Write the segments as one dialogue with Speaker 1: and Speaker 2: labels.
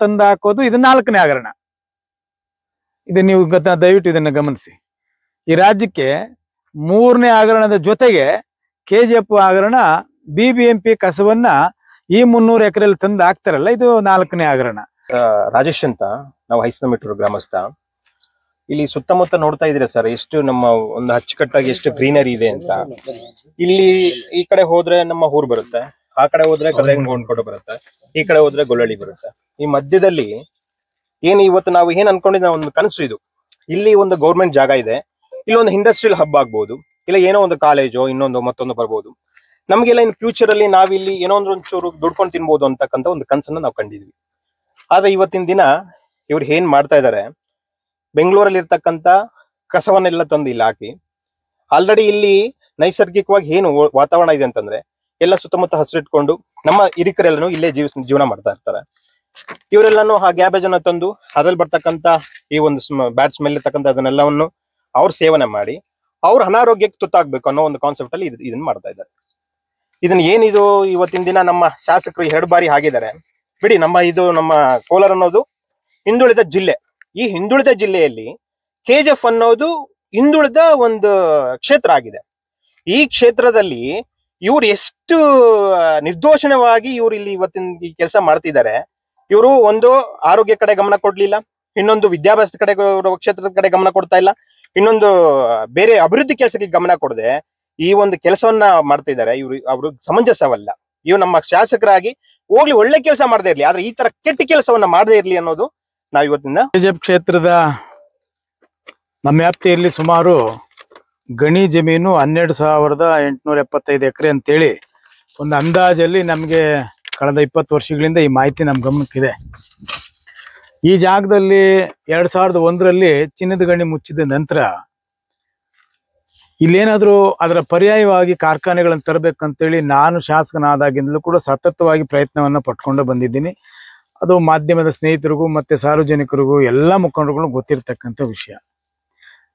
Speaker 1: ತಂದು ಹಾಕೋದು ಇದು 4ನೇ ಹಗರಣ. ಇದು ನೀವು ದಯವಿಟ್ಟು ಇದನ್ನು ಗಮನಿಸಿ. ಈ ರಾಜ್ಯಕ್ಕೆ 3ನೇ ಹಗರಣದ ಜೊತೆಗೆ KGF ಹಗರಣ BBMP ಕಸವನ್ನ ಈ 300 ಎಕರೆಯಲ್ಲಿ ತಂದು ಹಾಕ್ತಾರಲ್ಲ, ಇದು 4ನೇ ಹಗರಣ.
Speaker 2: ರಾಜೇಶ್ ಅಂತ, ನಾವು ಹೈಸನಮೆಟ್ಟೂರು ಗ್ರಾಮಸ್ಥ. ಇಲ್ಲಿ ಸುತ್ತಮುತ್ತ ನೋಡ್ತಾ ಇದ್ರೆ ಸರ್, ಎಷ್ಟು ನಮ್ಮ ಒಂದು ಅಚ್ಚುಕಟ್ಟಾಗಿ ಎಷ್ಟು ಗ್ರೀನರಿ ಇದೆ ಅಂತ. ಇಲ್ಲಿ ಈ ಕಡೆ ಹೋದ್ರೆ ನಮ್ಮ ಊರು ಬರುತ್ತೆ, ಆ ಕಡೆ ಹೋದ್ರೆ ಗದಗ ಬರುತ್ತೆ, ಈ ಕಡೆ ಹೋದ್ರೆ ಗೊಲ್ಲಳ್ಳಿ ಬರುತ್ತೆ. ಈ ಮಧ್ಯದಲ್ಲಿ ಏನು ಇವತ್ತು ನಾವು ಏನ್ ಅನ್ಕೊಂಡಿದ್ದ ಒಂದು ಕನಸು ಇದು. ಇಲ್ಲಿ ಒಂದು ಗೌರ್ಮೆಂಟ್ ಜಾಗ ಇದೆ, ಇಲ್ಲಿ ಒಂದು ಇಂಡಸ್ಟ್ರಿಯಲ್ ಹಬ್ ಆಗ್ಬಹುದು, ಇಲ್ಲ ಏನೋ ಒಂದು ಕಾಲೇಜು ಇನ್ನೊಂದು ಮತ್ತೊಂದು ಬರ್ಬೋದು. ನಮ್ಗೆಲ್ಲ ಇನ್ ಫ್ಯೂಚರ್ ಅಲ್ಲಿ ನಾವಿಲ್ಲಿ ಏನೋ ಒಂಚೂರು ದುಡ್ಕೊಂಡು ತಿನ್ಬೋದು ಅಂತಕ್ಕಂಥ ಒಂದು ಕನಸನ್ನ ನಾವು ಕಂಡಿದ್ವಿ. ಆದ್ರೆ ಇವತ್ತಿನ ದಿನ ಇವ್ರು ಏನ್ ಮಾಡ್ತಾ ಇದ್ದಾರೆ, ಬೆಂಗಳೂರಲ್ಲಿ ಇರ್ತಕ್ಕಂಥ ಕಸವನ್ನೆಲ್ಲ ತಂದು ಇಲ್ಲಿ ಹಾಕಿ, ಆಲ್ರೆಡಿ ಇಲ್ಲಿ ನೈಸರ್ಗಿಕವಾಗಿ ಏನು ವಾತಾವರಣ ಇದೆ ಅಂತಂದ್ರೆ ಎಲ್ಲ ಸುತ್ತಮುತ್ತ ಹಸಿರಿಟ್ಕೊಂಡು ನಮ್ಮ ಹಿರಿಕರೆಲ್ಲೂ ಇಲ್ಲೇ ಜೀವನ ಮಾಡ್ತಾ ಇರ್ತಾರೆ. ಇವರೆಲ್ಲಾನು ಆ ಗ್ಯಾಬೇಜ್ ಅನ್ನ ತಂದು ಅದ್ರಲ್ಲಿ ಬರ್ತಕ್ಕಂಥ ಈ ಒಂದು ಬ್ಯಾಡ್ ಸ್ಮೆಲ್ ಇರ್ತಕ್ಕಂಥ ಅದನ್ನೆಲ್ಲವನ್ನು ಅವ್ರು ಸೇವನೆ ಮಾಡಿ ಅವ್ರ ಅನಾರೋಗ್ಯಕ್ಕೆ ತುತ್ತಾಗ್ಬೇಕು ಅನ್ನೋ ಒಂದು ಕಾನ್ಸೆಪ್ಟ್ ಅಲ್ಲಿ ಇದನ್ನ ಮಾಡ್ತಾ ಇದ್ದಾರೆ. ಇದನ್ನ ಏನಿದು ಇವತ್ತಿನ ದಿನ ನಮ್ಮ ಶಾಸಕರು 2 ಬಾರಿ ಆಗಿದ್ದಾರೆ ಬಿಡಿ. ನಮ್ಮ ಕೋಲಾರ ಅನ್ನೋದು ಹಿಂದುಳಿದ ಜಿಲ್ಲೆ. ಈ ಹಿಂದುಳಿದ ಜಿಲ್ಲೆಯಲ್ಲಿ KGF ಅನ್ನೋದು ಹಿಂದುಳಿದ ಒಂದು ಕ್ಷೇತ್ರ ಆಗಿದೆ. ಈ ಕ್ಷೇತ್ರದಲ್ಲಿ ಇವ್ರು ಎಷ್ಟು ನಿರ್ದೋಷಣವಾಗಿ ಇವ್ರು ಇಲ್ಲಿ ಇವತ್ತಿನ ಈ ಕೆಲಸ ಮಾಡ್ತಿದ್ದಾರೆ. ಇವರು ಒಂದು ಆರೋಗ್ಯ ಕಡೆ ಗಮನ ಕೊಡ್ಲಿಲ್ಲ, ಇನ್ನೊಂದು ವಿದ್ಯಾಭ್ಯಾಸದ ಕಡೆ ಕ್ಷೇತ್ರದ ಕಡೆ ಗಮನ ಕೊಡ್ತಾ ಇಲ್ಲ, ಇನ್ನೊಂದು ಬೇರೆ ಅಭಿವೃದ್ಧಿ ಕೆಲಸಕ್ಕೆ ಗಮನ ಕೊಡದೆ ಈ ಒಂದು ಕೆಲಸವನ್ನ ಮಾಡ್ತಿದ್ದಾರೆ. ಅವರು ಸಮಂಜಸವಲ್ಲ. ಇವು ನಮ್ಮ ಶಾಸಕರಾಗಿ ಹೋಗ್ಲಿ ಒಳ್ಳೆ ಕೆಲಸ ಮಾಡದೇ ಇರ್ಲಿ, ಆದ್ರೆ ಈ ತರ ಕೆಟ್ಟ ಕೆಲಸವನ್ನ ಮಾಡದೇ ಇರ್ಲಿ ಅನ್ನೋದು ನಾವು ಇವತ್ತಿನ
Speaker 1: KGF ಕ್ಷೇತ್ರದ ನಮ್ಮ ವ್ಯಾಪ್ತಿಯಲ್ಲಿ ಸುಮಾರು ಗಣಿ ಜಮೀನು 12,875 ಎಕರೆ ಅಂತೇಳಿ ಒಂದು ಅಂದಾಜಲ್ಲಿ ನಮಗೆ ಕಳೆದ 20 ವರ್ಷಗಳಿಂದ ಈ ಮಾಹಿತಿ ನಮ್ಮ ಗಮನಕ್ಕಿದೆ. ಈ ಜಾಗದಲ್ಲಿ 2001ರಲ್ಲಿ ಚಿನ್ನದ ಗಣಿ ಮುಚ್ಚಿದ ನಂತರ ಇಲ್ಲೇನಾದ್ರೂ ಅದರ ಪರ್ಯಾಯವಾಗಿ ಕಾರ್ಖಾನೆಗಳನ್ನು ತರಬೇಕಂತೇಳಿ ನಾನು ಶಾಸಕನಾದಾಗಿಂದಲೂ ಕೂಡ ಸತತವಾಗಿ ಪ್ರಯತ್ನವನ್ನ ಪಟ್ಕೊಂಡು ಬಂದಿದ್ದೀನಿ. ಅದು ಮಾಧ್ಯಮದ ಸ್ನೇಹಿತರಿಗೂ ಮತ್ತೆ ಸಾರ್ವಜನಿಕರಿಗೂ ಎಲ್ಲ ಮುಖಂಡರುಗಳು ಗೊತ್ತಿರತಕ್ಕಂಥ ವಿಷಯ.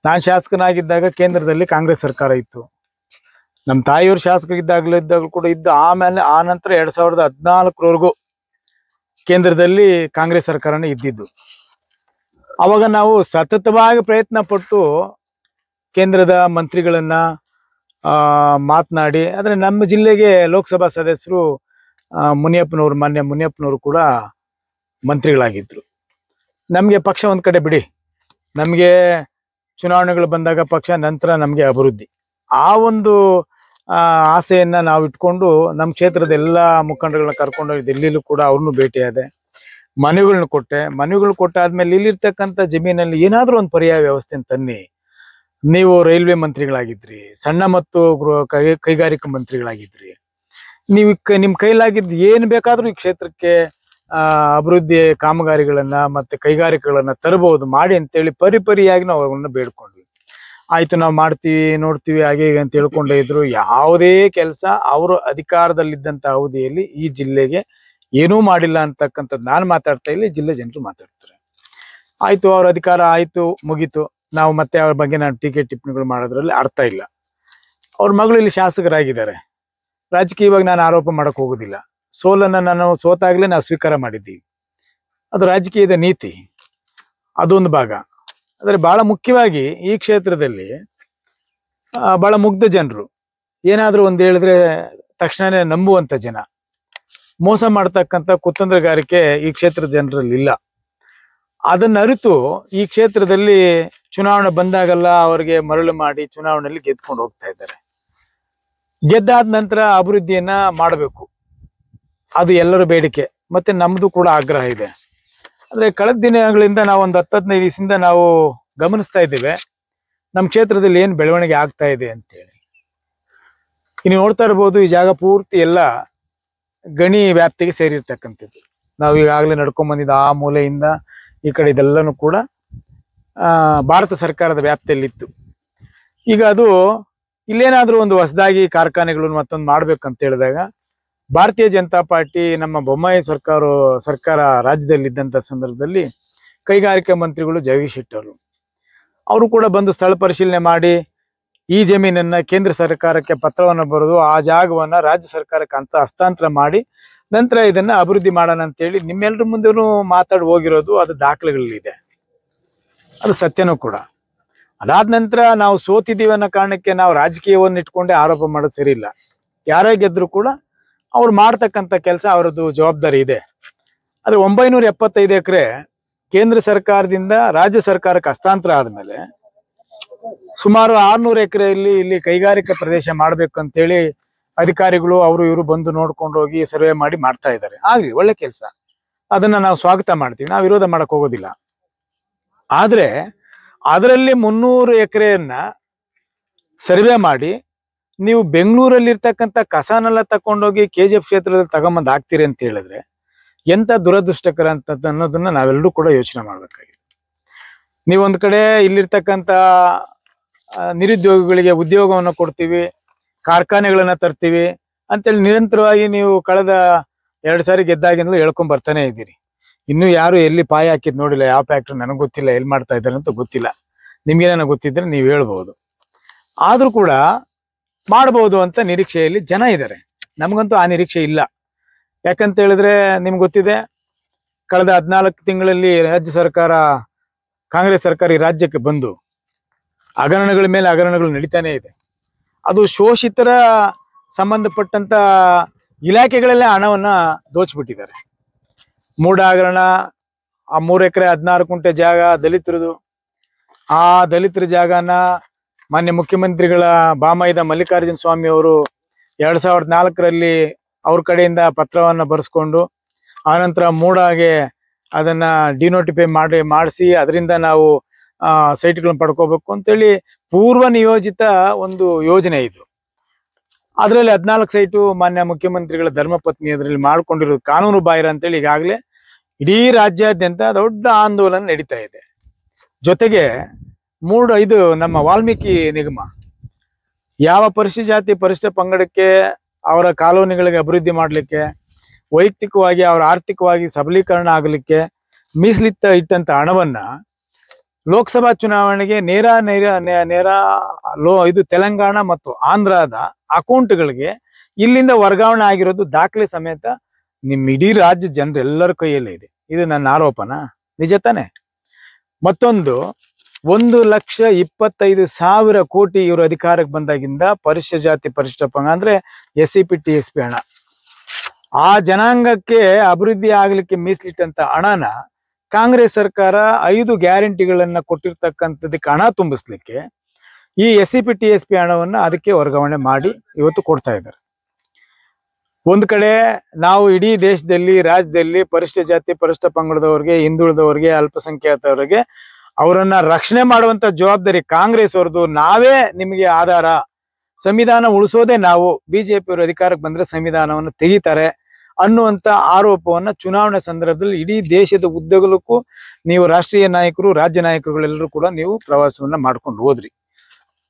Speaker 1: ನಾನು ಶಾಸಕನಾಗಿದ್ದಾಗ ಕೇಂದ್ರದಲ್ಲಿ ಕಾಂಗ್ರೆಸ್ ಸರ್ಕಾರ ಇತ್ತು, ನಮ್ಮ ತಾಯಿಯವರು ಶಾಸಕರಿದ್ದಾಗಲೂ ಕೂಡ ಇದ್ದು. ಆಮೇಲೆ ಆ ನಂತರ 2014ವರೆಗೂ ಕೇಂದ್ರದಲ್ಲಿ ಕಾಂಗ್ರೆಸ್ ಸರ್ಕಾರನೇ ಇದ್ದಿದ್ದು. ಅವಾಗ ನಾವು ಸತತವಾಗಿ ಪ್ರಯತ್ನ ಪಟ್ಟು ಕೇಂದ್ರದ ಮಂತ್ರಿಗಳನ್ನ ಮಾತನಾಡಿ, ಆದರೆ ನಮ್ಮ ಜಿಲ್ಲೆಗೆ ಲೋಕಸಭಾ ಸದಸ್ಯರು ಮಾನ್ಯ ಮುನಿಯಪ್ಪನವರು ಕೂಡ ಮಂತ್ರಿಗಳಾಗಿದ್ರು. ನಮಗೆ ಪಕ್ಷ ಒಂದು ಕಡೆ ಬಿಡಿ, ನಮಗೆ ಚುನಾವಣೆಗಳು ಬಂದಾಗ ಪಕ್ಷ, ನಂತರ ನಮಗೆ ಅಭಿವೃದ್ಧಿ, ಆ ಒಂದು ಆಸೆಯನ್ನ ನಾವು ಇಟ್ಕೊಂಡು ನಮ್ಮ ಕ್ಷೇತ್ರದ ಎಲ್ಲ ಮುಖಂಡಗಳನ್ನ ಕರ್ಕೊಂಡು ದಿಲ್ಲಿಲೂ ಕೂಡ ಅವ್ರನ್ನೂ ಭೇಟಿಯಾದೆ, ಮನವಿಗಳು ಕೊಟ್ಟಾದ್ಮೇಲೆ ಇಲ್ಲಿರ್ತಕ್ಕಂಥ ಜಮೀನಲ್ಲಿ ಏನಾದರೂ ಒಂದು ಪರ್ಯಾಯ ವ್ಯವಸ್ಥೆ ತನ್ನಿ. ನೀವು ರೈಲ್ವೆ ಮಂತ್ರಿಗಳಾಗಿದ್ರಿ, ಸಣ್ಣ ಮತ್ತು ಕೈಗಾರಿಕಾ ಮಂತ್ರಿಗಳಾಗಿದ್ರಿ, ನೀವು ನಿಮ್ಮ ಕೈಲಾಗಿದ್ದು ಏನು ಬೇಕಾದ್ರೂ ಈ ಕ್ಷೇತ್ರಕ್ಕೆ ಅಭಿವೃದ್ಧಿ ಕಾಮಗಾರಿಗಳನ್ನ ಮತ್ತೆ ಕೈಗಾರಿಕೆಗಳನ್ನ ತರಬಹುದು ಮಾಡಿ ಅಂತೇಳಿ ಪರಿಯಾಗಿ ನಾವು ಅವನ್ನ ಬೇಡ್ಕೊಂಡ್ವಿ. ಆಯ್ತು, ನಾವು ಮಾಡ್ತೀವಿ ನೋಡ್ತೀವಿ ಹಾಗೆ ಹೀಗೆ ಅಂತ ಹೇಳ್ಕೊಂಡೇ ಇದ್ರು. ಯಾವುದೇ ಕೆಲಸ ಅವರು ಅಧಿಕಾರದಲ್ಲಿದ್ದಂಥ ಅವಧಿಯಲ್ಲಿ ಈ ಜಿಲ್ಲೆಗೆ ಏನೂ ಮಾಡಿಲ್ಲ ಅಂತಕ್ಕಂಥದ್ದು ನಾನು ಮಾತಾಡ್ತಾ ಇಲ್ಲ, ಜಿಲ್ಲೆ ಜನರು ಮಾತಾಡ್ತಾರೆ. ಆಯ್ತು, ಅವ್ರ ಅಧಿಕಾರ ಆಯ್ತು, ಮುಗೀತು. ನಾವು ಮತ್ತೆ ಅವ್ರ ಬಗ್ಗೆ ನಾನು ಟೀಕೆ ಟಿಪ್ಪಣಿಗಳು ಮಾಡೋದ್ರಲ್ಲಿ ಅರ್ಥ ಇಲ್ಲ. ಅವ್ರ ಮಗಳು ಇಲ್ಲಿ ಶಾಸಕರಾಗಿದ್ದಾರೆ. ರಾಜಕೀಯವಾಗಿ ನಾನು ಆರೋಪ ಮಾಡಕ್ ಹೋಗೋದಿಲ್ಲ. ಸೋಲನ್ನ ನಾನು ಸೋತಾಗ್ಲೇ ನಾವು ಸ್ವೀಕಾರ ಮಾಡಿದ್ದೀವಿ, ಅದು ರಾಜಕೀಯದ ನೀತಿ, ಅದೊಂದು ಭಾಗ. ಆದರೆ ಬಹಳ ಮುಖ್ಯವಾಗಿ ಈ ಕ್ಷೇತ್ರದಲ್ಲಿ ಬಹಳ ಮುಗ್ಧ ಜನರು, ಏನಾದರೂ ಒಂದು ಹೇಳಿದ್ರೆ ತಕ್ಷಣನೇ ನಂಬುವಂಥ ಜನ, ಮೋಸ ಮಾಡ್ತಕ್ಕಂಥ ಕುತಂತ್ರಗಾರಿಕೆ ಈ ಕ್ಷೇತ್ರದ ಜನರಲ್ಲಿ ಇಲ್ಲ. ಅದನ್ನ ಅರಿತು ಈ ಕ್ಷೇತ್ರದಲ್ಲಿ ಚುನಾವಣೆ ಬಂದಾಗಲ್ಲ ಅವರಿಗೆ ಮರಳು ಮಾಡಿ ಚುನಾವಣೆಯಲ್ಲಿ ಗೆದ್ಕೊಂಡು ಹೋಗ್ತಾ ಇದ್ದಾರೆ. ಗೆದ್ದಾದ ನಂತರ ಅಭಿವೃದ್ಧಿಯನ್ನ ಮಾಡಬೇಕು, ಅದು ಎಲ್ಲರ ಬೇಡಿಕೆ, ಮತ್ತೆ ನಮ್ದು ಕೂಡ ಆಗ್ರಹ ಇದೆ. ಅಂದ್ರೆ ಕಳೆದ ದಿನಗಳಿಂದ ನಾವು ಒಂದು 10-15 ದಿವಸದಿಂದ ನಾವು ಗಮನಿಸ್ತಾ ಇದ್ದೇವೆ ನಮ್ಮ ಕ್ಷೇತ್ರದಲ್ಲಿ ಏನು ಬೆಳವಣಿಗೆ ಆಗ್ತಾ ಇದೆ ಅಂತೇಳಿ. ನೀವು ನೋಡ್ತಾ ಇರ್ಬೋದು, ಈ ಜಾಗ ಪೂರ್ತಿ ಎಲ್ಲ ಗಣಿ ವ್ಯಾಪ್ತಿಗೆ ಸೇರಿರ್ತಕ್ಕಂಥದ್ದು. ನಾವು ಈಗಾಗಲೇ ನಡ್ಕೊಂಡ್ ಬಂದಿದ್ದ ಆ ಮೂಲೆಯಿಂದ ಈ ಕಡೆ ಇದೆಲ್ಲನೂ ಕೂಡ ಭಾರತ ಸರ್ಕಾರದ ವ್ಯಾಪ್ತಿಯಲ್ಲಿತ್ತು. ಈಗ ಅದು ಇಲ್ಲೇನಾದ್ರೂ ಒಂದು ಹೊಸದಾಗಿ ಕಾರ್ಖಾನೆಗಳು ಮತ್ತೊಂದು ಮಾಡ್ಬೇಕಂತ ಹೇಳಿದಾಗ ಭಾರತೀಯ ಜನತಾ ಪಾರ್ಟಿ, ನಮ್ಮ ಬೊಮ್ಮಾಯಿ ಸರ್ಕಾರ ರಾಜ್ಯದಲ್ಲಿದ್ದಂಥ ಸಂದರ್ಭದಲ್ಲಿ ಕೈಗಾರಿಕಾ ಮಂತ್ರಿಗಳು ಜಗದೀಶ್ ಶೆಟ್ಟರ್ ಅವರು ಕೂಡ ಬಂದು ಸ್ಥಳ ಪರಿಶೀಲನೆ ಮಾಡಿ ಈ ಜಮೀನನ್ನ ಕೇಂದ್ರ ಸರ್ಕಾರಕ್ಕೆ ಪತ್ರವನ್ನು ಬರೆದು ಆ ಜಾಗವನ್ನ ರಾಜ್ಯ ಸರ್ಕಾರಕ್ಕೆ ಅಂತ ಹಸ್ತಾಂತರ ಮಾಡಿ ನಂತರ ಇದನ್ನ ಅಭಿವೃದ್ಧಿ ಮಾಡೋಣ ಅಂತೇಳಿ ನಿಮ್ಮೆಲ್ಲರ ಮುಂದೆನೂ ಮಾತಾಡಿ ಹೋಗಿರೋದು, ಅದು ದಾಖಲೆಗಳಲ್ಲಿದೆ, ಅದು ಸತ್ಯನೂ ಕೂಡ. ಅದಾದ ನಂತರ ನಾವು ಸೋತಿದ್ದೀವಿ ಅನ್ನೋ ಕಾರಣಕ್ಕೆ ನಾವು ರಾಜಕೀಯವನ್ನು ಇಟ್ಕೊಂಡೆ ಆರೋಪ ಮಾಡೋದು ಸರಿ ಇಲ್ಲ. ಯಾರೇ ಗೆದ್ರು ಕೂಡ ಅವ್ರು ಮಾಡ್ತಕ್ಕಂಥ ಕೆಲಸ ಅವರದ್ದು ಜವಾಬ್ದಾರಿ ಇದೆ. ಆದ್ರೆ 975 ಎಕರೆ ಕೇಂದ್ರ ಸರ್ಕಾರದಿಂದ ರಾಜ್ಯ ಸರ್ಕಾರಕ್ಕೆ ಹಸ್ತಾಂತರ ಆದ್ಮೇಲೆ ಸುಮಾರು 600 ಎಕರೆಯಲ್ಲಿ ಇಲ್ಲಿ ಕೈಗಾರಿಕಾ ಪ್ರದೇಶ ಮಾಡ್ಬೇಕು ಅಂತೇಳಿ ಅಧಿಕಾರಿಗಳು ಅವರು ಇವರು ಬಂದು ನೋಡ್ಕೊಂಡು ಹೋಗಿ ಸರ್ವೆ ಮಾಡಿ ಮಾಡ್ತಾ ಇದ್ದಾರೆ. ಆಗ್ಲಿ, ಒಳ್ಳೆ ಕೆಲಸ, ಅದನ್ನ ನಾವು ಸ್ವಾಗತ ಮಾಡ್ತೀವಿ, ನಾವು ವಿರೋಧ ಮಾಡಕ್ ಹೋಗೋದಿಲ್ಲ. ಆದ್ರೆ ಅದರಲ್ಲಿ 300 ಎಕರೆಯನ್ನ ಸರ್ವೆ ಮಾಡಿ ನೀವು ಬೆಂಗಳೂರಲ್ಲಿ ಇರ್ತಕ್ಕಂಥ ಕಸನೆಲ್ಲ ತಕೊಂಡೋಗಿ KGF ಕ್ಷೇತ್ರದಲ್ಲಿ ತಗೊಂಬಂದು ಹಾಕ್ತೀರಿ ಅಂತ ಹೇಳಿದ್ರೆ ಎಂತ ದುರದೃಷ್ಟಕರ ಅಂತ ಅನ್ನೋದನ್ನ ನಾವೆಲ್ಲರೂ ಕೂಡ ಯೋಚನೆ ಮಾಡ್ಬೇಕಾಗಿದೆ. ನೀವೊಂದ್ ಕಡೆ ಇಲ್ಲಿರ್ತಕ್ಕಂಥ ನಿರುದ್ಯೋಗಿಗಳಿಗೆ ಉದ್ಯೋಗವನ್ನು ಕೊಡ್ತೀವಿ, ಕಾರ್ಖಾನೆಗಳನ್ನ ತರ್ತೀವಿ ಅಂತೇಳಿ ನಿರಂತರವಾಗಿ ನೀವು ಕಳೆದ 2 ಸಾರಿ ಗೆದ್ದಾಗಿಂದಲೂ ಹೇಳ್ಕೊಂಡ್ ಬರ್ತಾನೆ ಇದ್ದೀರಿ. ಇನ್ನು ಯಾರು ಎಲ್ಲಿ ಪಾಯ ಹಾಕಿದ್ ನೋಡಿಲ್ಲ, ಯಾವ ಫ್ಯಾಕ್ಟ್ರಿ ನನಗೆ ಗೊತ್ತಿಲ್ಲ, ಎಲ್ಲಿ ಮಾಡ್ತಾ ಇದ್ದಾರೆ ಅಂತ ಗೊತ್ತಿಲ್ಲ. ನಿಮ್ಗೇನ ಗೊತ್ತಿದ್ರೆ ನೀವು ಹೇಳ್ಬಹುದು. ಆದ್ರೂ ಕೂಡ ಮಾಡ್ಬೋದು ಅಂತ ನಿರೀಕ್ಷೆಯಲ್ಲಿ ಜನ ಇದ್ದಾರೆ. ನಮಗಂತೂ ಆ ನಿರೀಕ್ಷೆ ಇಲ್ಲ. ಯಾಕಂತ ಹೇಳಿದ್ರೆ ನಿಮ್ಗೆ ಗೊತ್ತಿದೆ, ಕಳೆದ 14 ತಿಂಗಳಲ್ಲಿ ರಾಜ್ಯ ಸರ್ಕಾರ, ಕಾಂಗ್ರೆಸ್ ಸರ್ಕಾರ ಈ ರಾಜ್ಯಕ್ಕೆ ಬಂದು ಹಗರಣಗಳ ಮೇಲೆ ಹಗರಣಗಳು ನಡೀತಾನೆ ಇದೆ. ಅದು ಶೋಷಿತರ ಸಂಬಂಧಪಟ್ಟಂತ ಇಲಾಖೆಗಳಲ್ಲೇ ಹಣವನ್ನ ದೋಚ್ಬಿಟ್ಟಿದ್ದಾರೆ. ಮೂಡ ಹಗರಣ, ಆ 3 ಎಕರೆ 16 ಕುಂಟೆ ಜಾಗ ದಲಿತರದು. ಆ ದಲಿತರ ಜಾಗನ ಮಾನ್ಯ ಮುಖ್ಯಮಂತ್ರಿಗಳ ಬಾಮೈದ ಮಲ್ಲಿಕಾರ್ಜುನ ಸ್ವಾಮಿ ಅವರು 2004ರಲ್ಲಿ ಅವ್ರ ಕಡೆಯಿಂದ ಪತ್ರವನ್ನ ಬರೆಸ್ಕೊಂಡು ಆನಂತರ ಮೂಡಾಗೆ ಅದನ್ನ ಡಿನೋಟಿಫೈ ಮಾಡಿಸಿ ಅದರಿಂದ ನಾವು ಸೈಟ್ಗಳನ್ನ ಪಡ್ಕೋಬೇಕು ಅಂತೇಳಿ ಪೂರ್ವ ನಿಯೋಜಿತ ಒಂದು ಯೋಜನೆ ಇದು. ಅದರಲ್ಲಿ 14 ಸೈಟು ಮಾನ್ಯ ಮುಖ್ಯಮಂತ್ರಿಗಳ ಧರ್ಮಪತ್ನಿ ಅದರಲ್ಲಿ ಮಾಡ್ಕೊಂಡಿರೋದು ಕಾನೂನು ಬಾಹಿರ ಅಂತೇಳಿ ಈಗಾಗಲೇ ಇಡೀ ರಾಜ್ಯಾದ್ಯಂತ ದೊಡ್ಡ ಆಂದೋಲನ ನಡೀತಾ ಇದೆ. ಜೊತೆಗೆ ಇದು ನಮ್ಮ ವಾಲ್ಮೀಕಿ ನಿಗಮ ಯಾವ ಪರಿಶಿಷ್ಟ ಜಾತಿ ಪರಿಶಿಷ್ಟ ಪಂಗಡಕ್ಕೆ ಅವರ ಕಾಲೋನಿಗಳಿಗೆ ಅಭಿವೃದ್ಧಿ ಮಾಡಲಿಕ್ಕೆ, ವೈಯಕ್ತಿಕವಾಗಿ ಅವರ ಆರ್ಥಿಕವಾಗಿ ಸಬಲೀಕರಣ ಆಗಲಿಕ್ಕೆ ಇಟ್ಟಂತ ಹಣವನ್ನ ಲೋಕಸಭಾ ಚುನಾವಣೆಗೆ ನೇರ ಇದು ತೆಲಂಗಾಣ ಮತ್ತು ಆಂಧ್ರದ ಅಕೌಂಟ್ಗಳಿಗೆ ಇಲ್ಲಿಂದ ವರ್ಗಾವಣೆ ಆಗಿರೋದು ದಾಖಲೆ ಸಮೇತ ನಿಮ್ಮ ಇಡೀ ರಾಜ್ಯ ಜನರೆಲ್ಲರ ಕೈಯಲ್ಲೇ ಇದೆ. ಇದು ನನ್ನ ಆರೋಪನ? ನಿಜ ತಾನೆ? ಮತ್ತೊಂದು 1,25,000 ಕೋಟಿ ಇವರು ಅಧಿಕಾರಕ್ಕೆ ಬಂದಾಗಿಂದ ಪರಿಶಿಷ್ಟ ಜಾತಿ ಪರಿಶಿಷ್ಟ ಪಂಗಡ ಅಂದ್ರೆ SCP TSP ಹಣ, ಆ ಜನಾಂಗಕ್ಕೆ ಅಭಿವೃದ್ಧಿ ಆಗ್ಲಿಕ್ಕೆ ಮೀಸಲಿಟ್ಟಂತ ಹಣನ ಕಾಂಗ್ರೆಸ್ ಸರ್ಕಾರ 5 ಗ್ಯಾರಂಟಿಗಳನ್ನ ಕೊಟ್ಟಿರ್ತಕ್ಕಂಥದಕ್ಕೆ ಹಣ ತುಂಬಿಸ್ಲಿಕ್ಕೆ ಈ SCP TSP ಹಣವನ್ನ ಅದಕ್ಕೆ ವರ್ಗಾವಣೆ ಮಾಡಿ ಇವತ್ತು ಕೊಡ್ತಾ ಇದ್ದಾರೆ. ಒಂದ್ ಕಡೆ ನಾವು ಇಡೀ ದೇಶದಲ್ಲಿ ರಾಜ್ಯದಲ್ಲಿ ಪರಿಶಿಷ್ಟ ಜಾತಿ ಪರಿಶಿಷ್ಟ ಪಂಗಡದವರಿಗೆ, ಹಿಂದುಳಿದವರಿಗೆ, ಅಲ್ಪಸಂಖ್ಯಾತವರಿಗೆ ಅವರನ್ನ ರಕ್ಷಣೆ ಮಾಡುವಂತ ಜವಾಬ್ದಾರಿ ಕಾಂಗ್ರೆಸ್ ಅವ್ರದ್ದು. ನಾವೇ ನಿಮಗೆ ಆಧಾರ, ಸಂವಿಧಾನ ಉಳಿಸೋದೇ ನಾವು, ಬಿಜೆಪಿ ಅವರು ಅಧಿಕಾರಕ್ಕೆ ಬಂದ್ರೆ ಸಂವಿಧಾನವನ್ನು ತೆಗಿತಾರೆ ಅನ್ನುವಂತ ಆರೋಪವನ್ನ ಚುನಾವಣೆ ಸಂದರ್ಭದಲ್ಲಿ ಇಡೀ ದೇಶದ ಉದ್ದಗಲಕ್ಕೂ ನೀವು ರಾಷ್ಟ್ರೀಯ ನಾಯಕರು, ರಾಜ್ಯ ನಾಯಕರುಗಳೆಲ್ಲರೂ ಕೂಡ ನೀವು ಪ್ರವಾಸವನ್ನ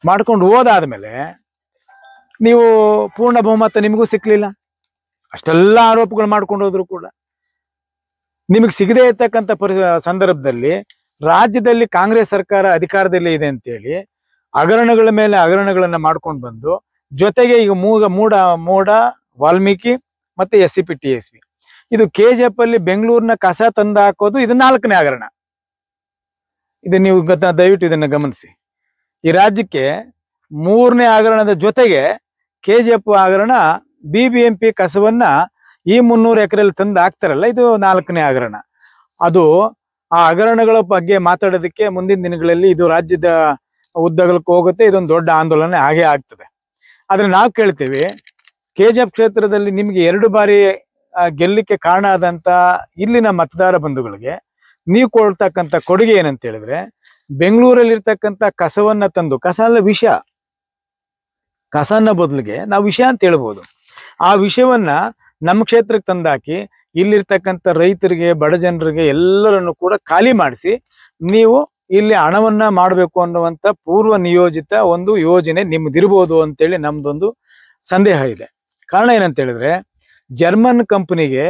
Speaker 1: ಮಾಡ್ಕೊಂಡು ಹೋದಾದ್ಮೇಲೆ ನೀವು ಪೂರ್ಣ ಬಹುಮತ ನಿಮಗೂ ಸಿಕ್ಲಿಲ್ಲ. ಅಷ್ಟೆಲ್ಲ ಆರೋಪಗಳು ಮಾಡ್ಕೊಂಡು ಹೋದ್ರು ಕೂಡ ನಿಮಗೆ ಸಿಗದೇ ಇರ್ತಕ್ಕಂಥ ಸಂದರ್ಭದಲ್ಲಿ ರಾಜ್ಯದಲ್ಲಿ ಕಾಂಗ್ರೆಸ್ ಸರ್ಕಾರ ಅಧಿಕಾರದಲ್ಲಿ ಇದೆ ಅಂತೇಳಿ ಹಗರಣಗಳ ಮೇಲೆ ಹಗರಣಗಳನ್ನ ಮಾಡ್ಕೊಂಡು ಬಂದು, ಜೊತೆಗೆ ಈಗ ಮೂಡ ವಾಲ್ಮೀಕಿ ಮತ್ತೆ SCP TSP ಇದು KGF ಅಲ್ಲಿ ಬೆಂಗಳೂರಿನ ಕಸ ತಂದು ಹಾಕೋದು, ಇದು 4ನೇ ಹಗರಣ. ಇದು ನೀವು ದಯವಿಟ್ಟು ಇದನ್ನ ಗಮನಿಸಿ. ಈ ರಾಜ್ಯಕ್ಕೆ 3ನೇ ಹಗರಣದ ಜೊತೆಗೆ KGF ಹಗರಣ, BBMP ಕಸವನ್ನ ಈ 300 ಎಕರೆಯಲ್ಲಿ ತಂದು ಹಾಕ್ತಾರಲ್ಲ, ಇದು 4ನೇ ಹಗರಣ. ಅದು ಆ ಹಗರಣಗಳ ಬಗ್ಗೆ ಮಾತಾಡೋದಕ್ಕೆ ಮುಂದಿನ ದಿನಗಳಲ್ಲಿ ಇದು ರಾಜ್ಯದ ಉದ್ದಗಲಕ್ಕೂ ಹೋಗುತ್ತೆ. ಇದೊಂದು ದೊಡ್ಡ ಆಂದೋಲನ ಹಾಗೆ ಆಗ್ತದೆ. ಆದ್ರೆ ನಾವು ಕೇಳ್ತೀವಿ, KGF ಕ್ಷೇತ್ರದಲ್ಲಿ ನಿಮ್ಗೆ 2 ಬಾರಿ ಗೆಲ್ಲಿಕ್ಕೆ ಕಾರಣ ಆದಂತ ಇಲ್ಲಿನ ಮತದಾರ ಬಂಧುಗಳಿಗೆ ನೀವು ಕೊಡ್ತಕ್ಕಂಥ ಕೊಡುಗೆ ಏನಂತ ಹೇಳಿದ್ರೆ, ಬೆಂಗಳೂರಲ್ಲಿ ಇರ್ತಕ್ಕಂಥ ಕಸವನ್ನ ತಂದು, ಕಸ ಅಲ್ಲ ವಿಷ, ಕಸನ ಬದಲಿಗೆ ನಾವು ವಿಷ ಅಂತ ಹೇಳ್ಬೋದು, ಆ ವಿಷಯವನ್ನ ನಮ್ಮ ಕ್ಷೇತ್ರಕ್ಕೆ ತಂದಾಕಿ ಇಲ್ಲಿರ್ತಕ್ಕಂಥ ರೈತರಿಗೆ, ಬಡ ಜನರಿಗೆ ಎಲ್ಲರನ್ನು ಕೂಡ ಖಾಲಿ ಮಾಡಿಸಿ ನೀವು ಇಲ್ಲಿ ಹಣವನ್ನ ಮಾಡಬೇಕು ಅನ್ನುವಂತ ಪೂರ್ವ ನಿಯೋಜಿತ ಒಂದು ಯೋಜನೆ ನಿಮ್ದಿರ್ಬೋದು ಅಂತೇಳಿ ನಮ್ದೊಂದು ಸಂದೇಹ ಇದೆ. ಕಾರಣ ಏನಂತ ಹೇಳಿದ್ರೆ, ಜರ್ಮನ್ ಕಂಪನಿಗೆ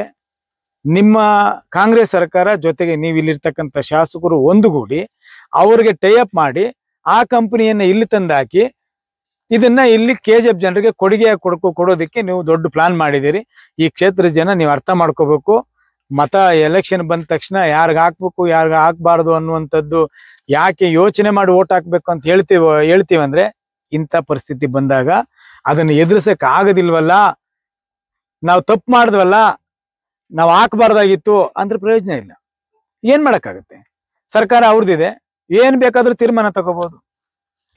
Speaker 1: ನಿಮ್ಮ ಕಾಂಗ್ರೆಸ್ ಸರ್ಕಾರ ಜೊತೆಗೆ ನೀವು ಇಲ್ಲಿರ್ತಕ್ಕಂಥ ಶಾಸಕರು ಒಂದುಗೂಡಿ ಅವರಿಗೆ ಟೈ ಅಪ್ ಮಾಡಿ ಆ ಕಂಪನಿಯನ್ನ ಇಲ್ಲಿ ತಂದಾಕಿ ಇದನ್ನ ಇಲ್ಲಿ KGF ಜನರಿಗೆ ಕೊಡುಗೆಯಾಗಿ ಕೊಡೋದಕ್ಕೆ ನೀವು ದೊಡ್ಡ ಪ್ಲಾನ್ ಮಾಡಿದ್ದೀರಿ. ಈ ಕ್ಷೇತ್ರದ ಜನ ನೀವು ಅರ್ಥ ಮಾಡ್ಕೋಬೇಕು. ಮತ ಎಲೆಕ್ಷನ್ ಬಂದ ತಕ್ಷಣ ಯಾರಿಗ ಹಾಕ್ಬೇಕು ಯಾರಿಗ ಹಾಕ್ಬಾರ್ದು ಅನ್ನುವಂಥದ್ದು ಯಾಕೆ ಯೋಚನೆ ಮಾಡಿ ಓಟ್ ಹಾಕ್ಬೇಕು ಅಂತ ಹೇಳ್ತೀವಂದ್ರೆ ಇಂಥ ಪರಿಸ್ಥಿತಿ ಬಂದಾಗ ಅದನ್ನು ಎದುರಿಸಕ್ ಆಗೋದಿಲ್ವಲ್ಲ, ನಾವು ತಪ್ಪು ಮಾಡಿದ್ವಲ್ಲ, ನಾವು ಹಾಕ್ಬಾರ್ದಾಗಿತ್ತು ಅಂದ್ರೆ ಪ್ರಯೋಜನ ಇಲ್ಲ. ಏನ್ ಮಾಡಕ್ಕಾಗತ್ತೆ? ಸರ್ಕಾರ ಅವ್ರದ್ದಿದೆ, ಏನ್ ಬೇಕಾದ್ರೂ ತೀರ್ಮಾನ ತಗೋಬಹುದು.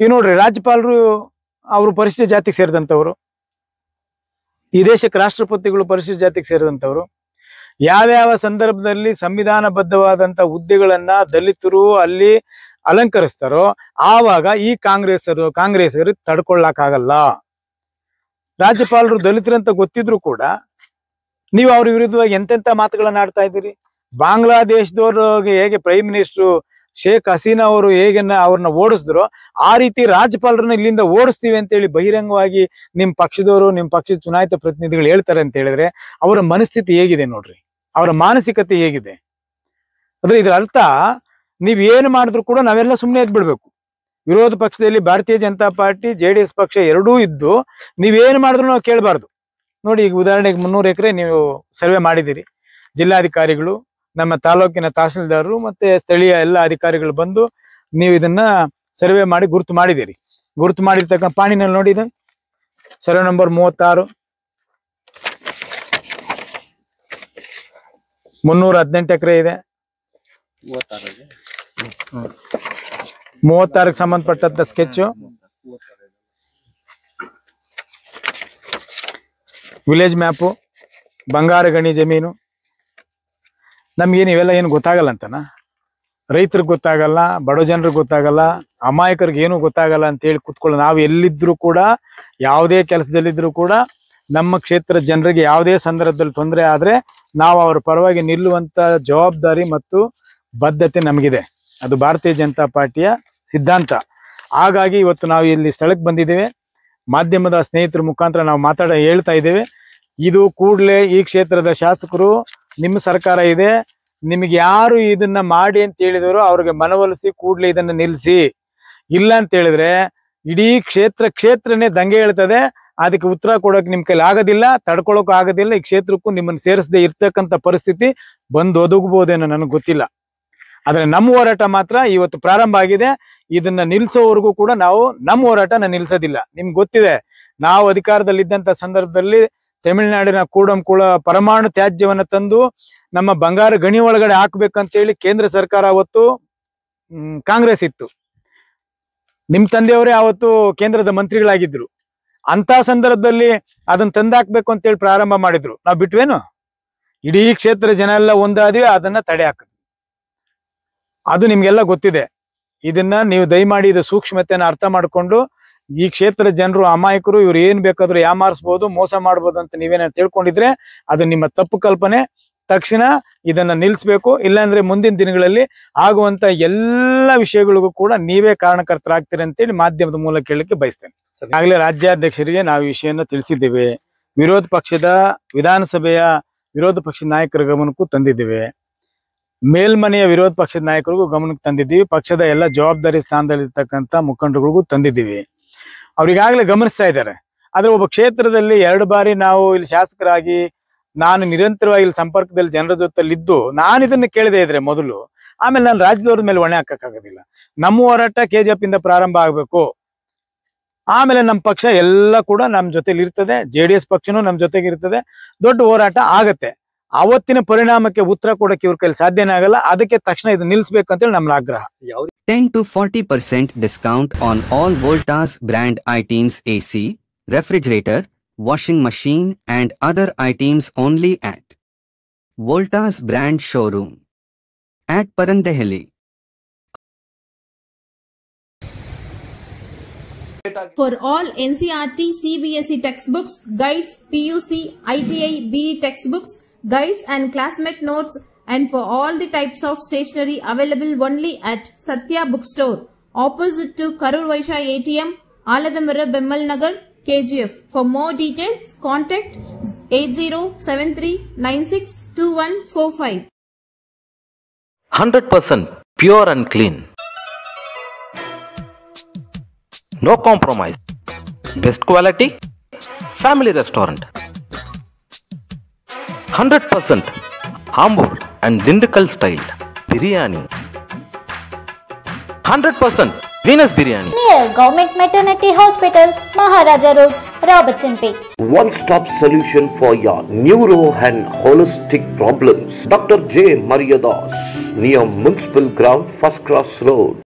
Speaker 1: ಈಗ ನೋಡ್ರಿ, ರಾಜ್ಯಪಾಲರು ಅವರು ಪರಿಶಿಷ್ಟ ಜಾತಿಗೆ ಸೇರಿದಂಥವ್ರು, ಈ ದೇಶಕ್ಕೆ ರಾಷ್ಟ್ರಪತಿಗಳು ಪರಿಶಿಷ್ಟ ಜಾತಿಗೆ ಸೇರಿದಂಥವ್ರು. ಯಾವ್ಯಾವ ಸಂದರ್ಭದಲ್ಲಿ ಸಂವಿಧಾನಬದ್ಧವಾದಂತ ಹುದ್ದೆಗಳನ್ನ ದಲಿತರು ಅಲ್ಲಿ ಅಲಂಕರಿಸ್ತಾರೋ ಆವಾಗ ಈ ಕಾಂಗ್ರೆಸ್ಸರು ತಡ್ಕೊಳ್ಳಕ್ಕಾಗಲ್ಲ. ರಾಜ್ಯಪಾಲರು ದಲಿತರಂತ ಗೊತ್ತಿದ್ರು ಕೂಡ ನೀವು ಅವ್ರ ವಿರುದ್ಧವಾಗಿ ಎಂತೆಂತ ಮಾತುಗಳನ್ನ ಆಡ್ತಾ ಇದ್ದೀರಿ. ಬಾಂಗ್ಲಾದೇಶದವ್ರಿಗೆ ಹೇಗೆ ಪ್ರೈಮ್ ಮಿನಿಸ್ಟರ್ ಶೇಖ್ ಹಸೀನಾ ಅವರು ಹೇಗೆ ಅವ್ರನ್ನ ಓಡಿಸಿದ್ರು ಆ ರೀತಿ ರಾಜ್ಯಪಾಲರನ್ನ ಇಲ್ಲಿಂದ ಓಡಿಸ್ತೀವಿ ಅಂತೇಳಿ ಬಹಿರಂಗವಾಗಿ ನಿಮ್ ಪಕ್ಷದವರು, ನಿಮ್ ಪಕ್ಷದ ಚುನಾಯಿತ ಪ್ರತಿನಿಧಿಗಳು ಹೇಳ್ತಾರೆ ಅಂತ ಹೇಳಿದ್ರೆ ಅವರ ಮನಸ್ಥಿತಿ ಹೇಗಿದೆ ನೋಡ್ರಿ, ಅವರ ಮಾನಸಿಕತೆ ಹೇಗಿದೆ. ಅಂದ್ರೆ ಇದ್ರ ಅರ್ಥ ನೀವ್ ಏನು ಮಾಡಿದ್ರು ಕೂಡ ನಾವೆಲ್ಲ ಸುಮ್ಮನೆ ಎದ್ಬಿಡ್ಬೇಕು. ವಿರೋಧ ಪಕ್ಷದಲ್ಲಿ ಭಾರತೀಯ ಜನತಾ ಪಾರ್ಟಿ JDS ಪಕ್ಷ ಎರಡೂ ಇದ್ದು ನೀವೇನು ಮಾಡಿದ್ರು ನಾವು ಕೇಳಬಾರ್ದು. ನೋಡಿ, ಈಗ ಉದಾಹರಣೆಗೆ 300 ಎಕರೆ ನೀವು ಸರ್ವೆ ಮಾಡಿದ್ದೀರಿ. ಜಿಲ್ಲಾಧಿಕಾರಿಗಳು, ನಮ್ಮ ತಾಲೂಕಿನ ತಹಸೀಲ್ದಾರರು ಮತ್ತೆ ಸ್ಥಳೀಯ ಎಲ್ಲ ಅಧಿಕಾರಿಗಳು ಬಂದು ನೀವು ಇದನ್ನ ಸರ್ವೆ ಮಾಡಿ ಗುರುತು ಮಾಡಿದ್ದೀರಿ. ಗುರುತು ಮಾಡಿರ್ತಕ್ಕಂಥ ಪಾಣಿನಲ್ಲಿ ನೋಡಿ, ಇದು ಸರ್ವೆ ನಂಬರ್ 36 318 ಎಕರೆ ಇದೆ. 36ಕ್ಕೆ ಸಂಬಂಧಪಟ್ಟಂತ ಸ್ಕೆಚ್, ವಿಲೇಜ್ ಮ್ಯಾಪು, ಬಂಗಾರ ಗಣಿ ಜಮೀನು. ನಮ್ಗೇನು ಇವೆಲ್ಲ ಏನು ಗೊತ್ತಾಗಲ್ಲ ಅಂತನಾ? ರೈತರಿಗೆ ಗೊತ್ತಾಗಲ್ಲ, ಬಡ ಜನರಿಗೆ ಗೊತ್ತಾಗಲ್ಲ, ಅಮಾಯಕರಿಗೆ ಏನು ಗೊತ್ತಾಗಲ್ಲ ಅಂತ ಹೇಳಿ ಕೂತ್ಕೊಳ್ಳೋ ನಾವು ಎಲ್ಲಿದ್ರು ಕೂಡ, ಯಾವುದೇ ಕೆಲಸದಲ್ಲಿದ್ರು ಕೂಡ ನಮ್ಮ ಕ್ಷೇತ್ರ ಜನರಿಗೆ ಯಾವುದೇ ಸಂದರ್ಭದಲ್ಲಿ ತೊಂದರೆ ಆದ್ರೆ ನಾವು ಅವರ ಪರವಾಗಿ ನಿಲ್ಲುವಂತ ಜವಾಬ್ದಾರಿ ಮತ್ತು ಬದ್ಧತೆ ನಮಗಿದೆ. ಅದು ಭಾರತೀಯ ಜನತಾ ಪಾರ್ಟಿಯ ಸಿದ್ಧಾಂತ. ಹಾಗಾಗಿ ಇವತ್ತು ನಾವು ಇಲ್ಲಿ ಸ್ಥಳಕ್ಕೆ ಬಂದಿದ್ದೇವೆ. ಮಾಧ್ಯಮದ ಸ್ನೇಹಿತರ ಮುಖಾಂತರ ನಾವು ಹೇಳ್ತಾ ಇದ್ದೇವೆ. ಇದು ಕೂಡಲೇ ಈ ಕ್ಷೇತ್ರದ ಶಾಸಕರು, ನಿಮ್ಮ ಸರ್ಕಾರ ಇದೆ, ನಿಮಗೆ ಯಾರು ಇದನ್ನ ಮಾಡಿ ಅಂತ ಹೇಳಿದವರು ಅವ್ರಿಗೆ ಮನವೊಲಿಸಿ ಕೂಡಲೇ ಇದನ್ನ ನಿಲ್ಲಿಸಿ. ಇಲ್ಲ ಅಂತ ಹೇಳಿದ್ರೆ ಇಡೀ ಕ್ಷೇತ್ರನೇ ದಂಗೆ ಹೇಳ್ತದೆ. ಅದಕ್ಕೆ ಉತ್ತರ ಕೊಡೋಕೆ ನಿಮ್ ಕೈಲಿ ಆಗೋದಿಲ್ಲ, ತಡ್ಕೊಳಕ್ ಆಗೋದಿಲ್ಲ. ಈ ಕ್ಷೇತ್ರಕ್ಕೂ ನಿಮ್ಮನ್ನು ಸೇರಿಸದೆ ಇರ್ತಕ್ಕಂಥ ಪರಿಸ್ಥಿತಿ ಬಂದು ಒದಗಬಹುದೇನೋ ನನಗೆ ಗೊತ್ತಿಲ್ಲ. ಆದ್ರೆ ನಮ್ಮ ಹೋರಾಟ ಮಾತ್ರ ಇವತ್ತು ಪ್ರಾರಂಭ ಆಗಿದೆ. ಇದನ್ನ ನಿಲ್ಸೋವರೆಗೂ ಕೂಡ ನಾವು ನಮ್ಮ ಹೋರಾಟನ ನಿಲ್ಸೋದಿಲ್ಲ. ನಿಮ್ಗೆ ಗೊತ್ತಿದೆ, ನಾವು ಅಧಿಕಾರದಲ್ಲಿದ್ದಂತ ಸಂದರ್ಭದಲ್ಲಿ ತಮಿಳುನಾಡಿನ ಕೂಡಂಕುಳ ಪರಮಾಣು ತ್ಯಾಜ್ಯವನ್ನ ತಂದು ನಮ್ಮ ಬಂಗಾರ ಗಣಿ ಒಳಗಡೆ ಹಾಕ್ಬೇಕಂತೇಳಿ ಕೇಂದ್ರ ಸರ್ಕಾರ ಅವತ್ತು ಕಾಂಗ್ರೆಸ್ ಇತ್ತು. ನಿಮ್ ತಂದೆಯವರೇ ಅವತ್ತು ಕೇಂದ್ರದ ಮಂತ್ರಿಗಳಾಗಿದ್ರು. ಅಂತ ಸಂದರ್ಭದಲ್ಲಿ ಅದನ್ನ ತಂದಾಕ್ಬೇಕು ಅಂತೇಳಿ ಪ್ರಾರಂಭ ಮಾಡಿದ್ರು. ನಾವು ಬಿಟ್ವೇನು? ಇಡೀ ಕ್ಷೇತ್ರ ಜನ ಎಲ್ಲ ಒಂದಾದ್ವಿ, ಅದನ್ನ ತಡೆ ಹಾಕಿದ್ವಿ. ಅದು ನಿಮ್ಗೆಲ್ಲ ಗೊತ್ತಿದೆ. ಇದನ್ನ ನೀವು ದಯಮಾಡಿ ಇದು ಸೂಕ್ಷ್ಮತೆಯನ್ನು ಅರ್ಥ ಮಾಡ್ಕೊಂಡು, ಈ ಕ್ಷೇತ್ರದ ಜನರು ಅಮಾಯಕರು, ಇವ್ರು ಏನ್ ಬೇಕಾದ್ರೂ ಯಾಮಾರಿಸ್ಬೋದು, ಮೋಸ ಮಾಡ್ಬೋದು ಅಂತ ನೀವೇನ ತಿಳ್ಕೊಂಡಿದ್ರೆ ಅದು ನಿಮ್ಮ ತಪ್ಪು ಕಲ್ಪನೆ. ತಕ್ಷಣ ಇದನ್ನ ನಿಲ್ಲಿಸ್ಬೇಕು. ಇಲ್ಲಾಂದ್ರೆ ಮುಂದಿನ ದಿನಗಳಲ್ಲಿ ಆಗುವಂತ ಎಲ್ಲ ವಿಷಯಗಳಿಗೂ ಕೂಡ ನೀವೇ ಕಾರಣಕರ್ತರಾಗ್ತೀರಿ ಅಂತೇಳಿ ಮಾಧ್ಯಮದ ಮೂಲಕ ಹೇಳಲಿಕ್ಕೆ ಬಯಸ್ತೇನೆ. ಈಗಾಗಲೇ ರಾಜ್ಯಾಧ್ಯಕ್ಷರಿಗೆ ನಾವು ಈ ವಿಷಯನ ತಿಳಿಸಿದ್ದೇವೆ. ವಿರೋಧ ಪಕ್ಷದ ವಿಧಾನಸಭೆಯ ವಿರೋಧ ಪಕ್ಷದ ನಾಯಕರ ಗಮನಕ್ಕೂ ತಂದಿದ್ದೇವೆ. ಮೇಲ್ಮನೆಯ ವಿರೋಧ ಪಕ್ಷದ ನಾಯಕರಿಗೂ ಗಮನಕ್ಕೆ ತಂದಿದ್ದೀವಿ. ಪಕ್ಷದ ಎಲ್ಲ ಜವಾಬ್ದಾರಿ ಸ್ಥಾನದಲ್ಲಿರ್ತಕ್ಕಂಥ ಮುಖಂಡರಿಗೂ ತಂದಿದ್ದೀವಿ. ಅವ್ರಿಗಾಗಲೇ ಗಮನಿಸ್ತಾ ಇದ್ದಾರೆ. ಆದ್ರೆ ಒಬ್ಬ ಕ್ಷೇತ್ರದಲ್ಲಿ 2 ಬಾರಿ ನಾವು ಇಲ್ಲಿ ಶಾಸಕರಾಗಿ ನಾನು ನಿರಂತರವಾಗಿ ಇಲ್ಲಿ ಸಂಪರ್ಕದಲ್ಲಿ ಜನರ ಜೊತೆಲಿದ್ದು ನಾನು ಇದನ್ನ ಕೇಳದೆ ಇದ್ರೆ ಮೊದಲು, ಆಮೇಲೆ ನಾನು ರಾಜ್ಯದವ್ರ ಮೇಲೆ ಹೊಣೆ ಹಾಕಕ್ಕಾಗೋದಿಲ್ಲ. ನಮ್ಮ ಹೋರಾಟ KGF ಇಂದ ಪ್ರಾರಂಭ ಆಗ್ಬೇಕು. ಆಮೇಲೆ ನಮ್ಮ ಪಕ್ಷ ಎಲ್ಲ ಕೂಡ ನಮ್ಮ ಜೊತೆಲಿ ಇರ್ತದೆ, JDS ಪಕ್ಷನೂ ನಮ್ಮ ಜೊತೆಗೆ ಇರ್ತದೆ. ದೊಡ್ಡ ಹೋರಾಟ ಆಗತ್ತೆ. ಅವತ್ತಿನ ಪರಿಣಾಮಕ್ಕೆ ಉತ್ತರ ಕೊಡಕ್ಕೆ ಇವ್ರ ಕೈಲಿ ಸಾಧ್ಯನೇ ಆಗಲ್ಲ. ಅದಕ್ಕೆ ತಕ್ಷಣ ಇದು ನಿಲ್ಲಿಸಬೇಕಂತೇಳಿ ನಮ್ಮ ಆಗ್ರಹ.
Speaker 3: 10 to 40% discount on all Voltas brand items, AC, refrigerator, washing machine and other items only at Voltas brand showroom at Parandehali.
Speaker 4: For all NCERT CBSE textbooks, guides, PUC, ITI, BE textbooks, guides and classmate notes, and for all the types of stationery available only at Satya Bookstore, opposite to Karur Vaishya ATM, Aladamara, Bemmal Nagar, KGF. For more details, contact 8073962145.
Speaker 5: 100% pure and clean. No compromise. Best quality, family restaurant. 100% Hamburg and Dindukal style biryani. 100% Venus biryani.
Speaker 6: Near Government Maternity Hospital, Maharaja Road, Robertsonpet.
Speaker 7: One-stop solution for your neuro and holistic problems. Dr. J. Mariadas, near Municipal Ground, First Cross Road.